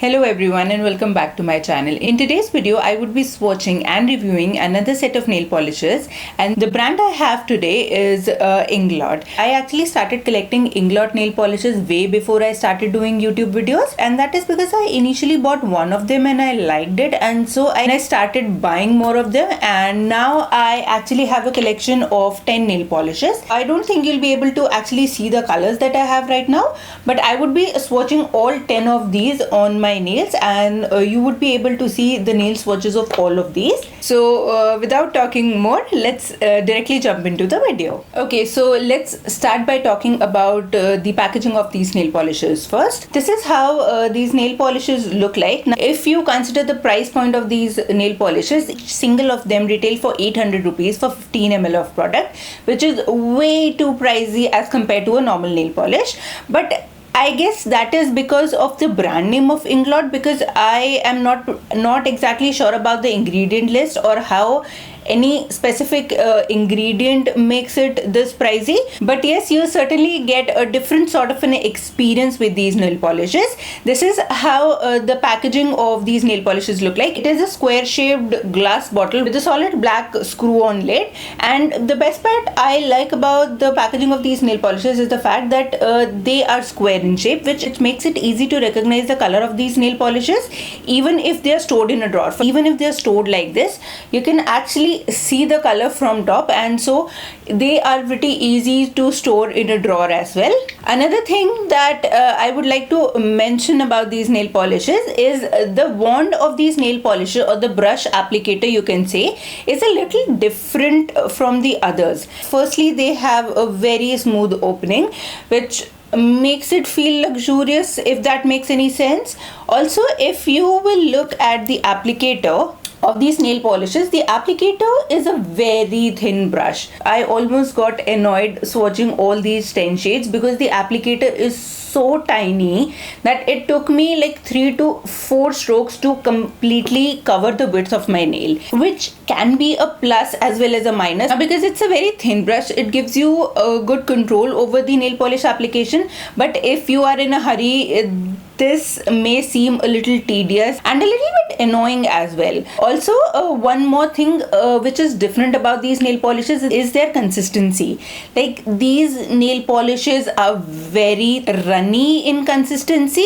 Hello everyone and welcome back to my channel. In today's video, I would be swatching and reviewing another set of nail polishes, and the brand I have today is Inglot. I actually started collecting Inglot nail polishes way before I started doing YouTube videos, and that is because I initially bought one of them and I liked it, and so I started buying more of them, and now I actually have a collection of 10 nail polishes. I don't think you'll be able to actually see the colors that I have right now, but I would be swatching all 10 of these on my nails, and you would be able to see the nail swatches of all of these. So without talking more, let's directly jump into the video. Okay, so let's start by talking about the packaging of these nail polishes first. This is how these nail polishes look like. Now, if you consider the price point of these nail polishes, each single of them retail for 800 rupees for 15 ml of product, which is way too pricey as compared to a normal nail polish. But I guess that is because of the brand name of Inglot, because I am not exactly sure about the ingredient list or how any specific ingredient makes it this pricey. But yes, you certainly get a different sort of an experience with these nail polishes. This is how the packaging of these nail polishes look like. It is a square shaped glass bottle with a solid black screw on lid, and the best part I like about the packaging of these nail polishes is the fact that they are square in shape, which makes it easy to recognize the color of these nail polishes even if they are stored in a drawer. Even if they are stored like this, you can actually see the color from top, and so they are pretty easy to store in a drawer as well. Another thing that I would like to mention about these nail polishes is the wand of these nail polishes, or the brush applicator you can say, is a little different from the others. Firstly, they have a very smooth opening, which makes it feel luxurious, if that makes any sense. Also, if you will look at the applicator of these nail polishes, the applicator is a very thin brush. I almost got annoyed swatching all these 10 shades because the applicator is so tiny that it took me like 3 to 4 strokes to completely cover the width of my nail, which can be a plus as well as a minus. Now, because it's a very thin brush, it gives you a good control over the nail polish application, but if you are in a hurry, this may seem a little tedious and a little bit annoying as well. Also, one more thing which is different about these nail polishes is their consistency. Like, these nail polishes are very runny in consistency.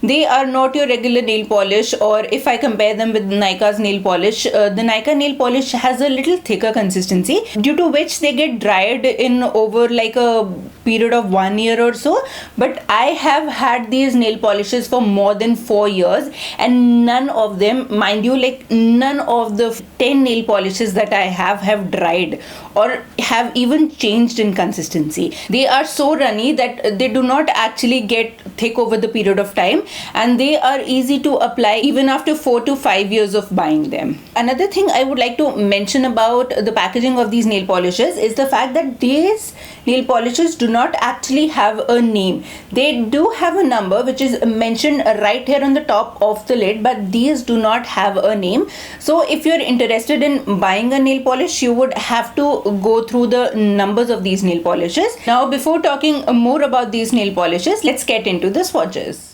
They are not your regular nail polish, or if I compare them with Nykaa's nail polish, the Nykaa nail polish has a little thicker consistency, due to which they get dried in over like a period of 1 year or so. But I have had these nail polishes for more than 4 years, and none of them, mind you, like none of the 10 nail polishes that I have dried or have even changed in consistency. They are so runny that they do not actually get thick over the period of time, and they are easy to apply even after 4 to 5 years of buying them. Another thing I would like to mention about the packaging of these nail polishes is the fact that these nail polishes do not actually have a name. They do have a number which is mentioned right here on the top of the lid, but these do not have a name. So if you're interested in buying a nail polish, you would have to go through the numbers of these nail polishes. Now, before talking more about these nail polishes, let's get into the swatches.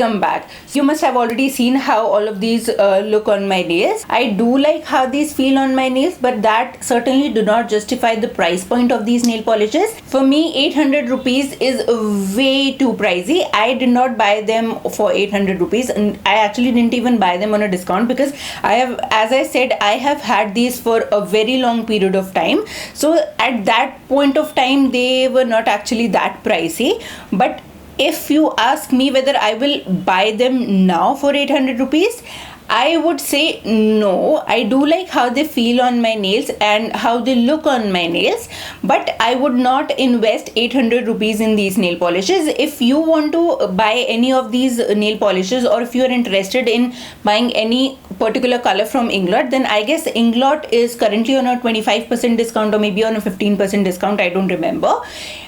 welcome back. You must have already seen how all of these look on my nails. I do like how these feel on my nails, but that certainly do not justify the price point of these nail polishes. For me, 800 rupees is way too pricey. I did not buy them for 800 rupees, and I actually didn't even buy them on a discount because I have, as I said, I have had these for a very long period of time. So at that point of time, they were not actually that pricey. But if you ask me whether I will buy them now for 800 rupees, I would say no. I do like how they feel on my nails and how they look on my nails, but I would not invest 800 rupees in these nail polishes. If you want to buy any of these nail polishes, or if you are interested in buying any particular color from Inglot, then I guess Inglot is currently on a 25% discount or maybe on a 15% discount. I don't remember.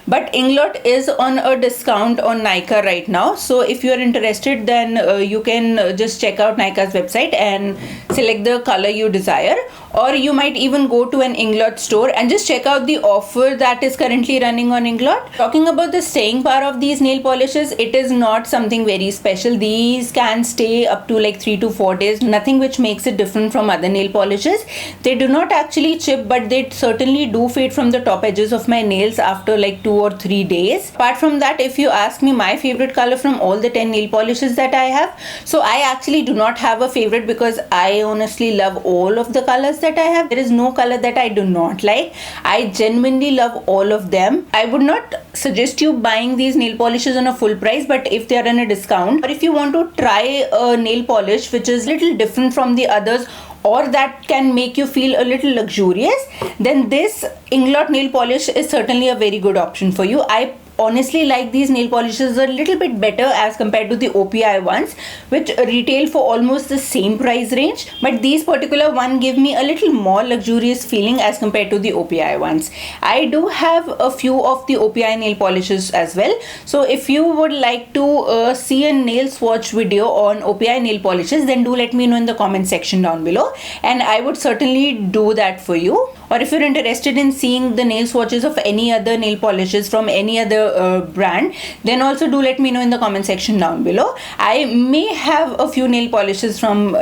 But Inglot is on a discount on Nykaa right now. So if you are interested, then you can just check out Nykaa's website and select the color you desire, or you might even go to an Inglot store and just check out the offer that is currently running on Inglot. Talking about the staying power of these nail polishes, it is not something very special. These can stay up to like 3 to 4 days, nothing which makes it different from other nail polishes. They do not actually chip, but they certainly do fade from the top edges of my nails after like 2 or 3 days. Apart from that, if you ask me my favorite color from all the 10 nail polishes that I have, so I actually do not have a favorite because I honestly love all of the colors that I have. There is no color that I do not like. I genuinely love all of them. I would not suggest you buying these nail polishes on a full price, but if they are in a discount, or if you want to try a nail polish which is little different from the others, or that can make you feel a little luxurious, then this Inglot nail polish is certainly a very good option for you. I honestly like these nail polishes a little bit better as compared to the OPI ones, which retail for almost the same price range, but these particular one give me a little more luxurious feeling as compared to the OPI ones. I do have a few of the OPI nail polishes as well, so if you would like to see a nail swatch video on OPI nail polishes, then do let me know in the comment section down below, and I would certainly do that for you. Or if you're interested in seeing the nail swatches of any other nail polishes from any other brand, then also do let me know in the comment section down below. I may have a few nail polishes from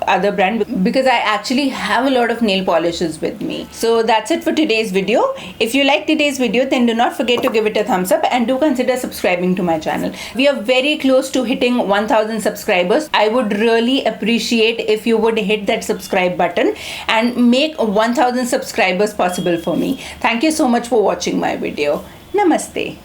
other brand because I actually have a lot of nail polishes with me. So that's it for today's video. If you like today's video, then do not forget to give it a thumbs up and do consider subscribing to my channel. We are very close to hitting 1000 subscribers. I would really appreciate if you would hit that subscribe button and make 1000 subscribers possible for me. Thank you so much for watching my video. Namaste.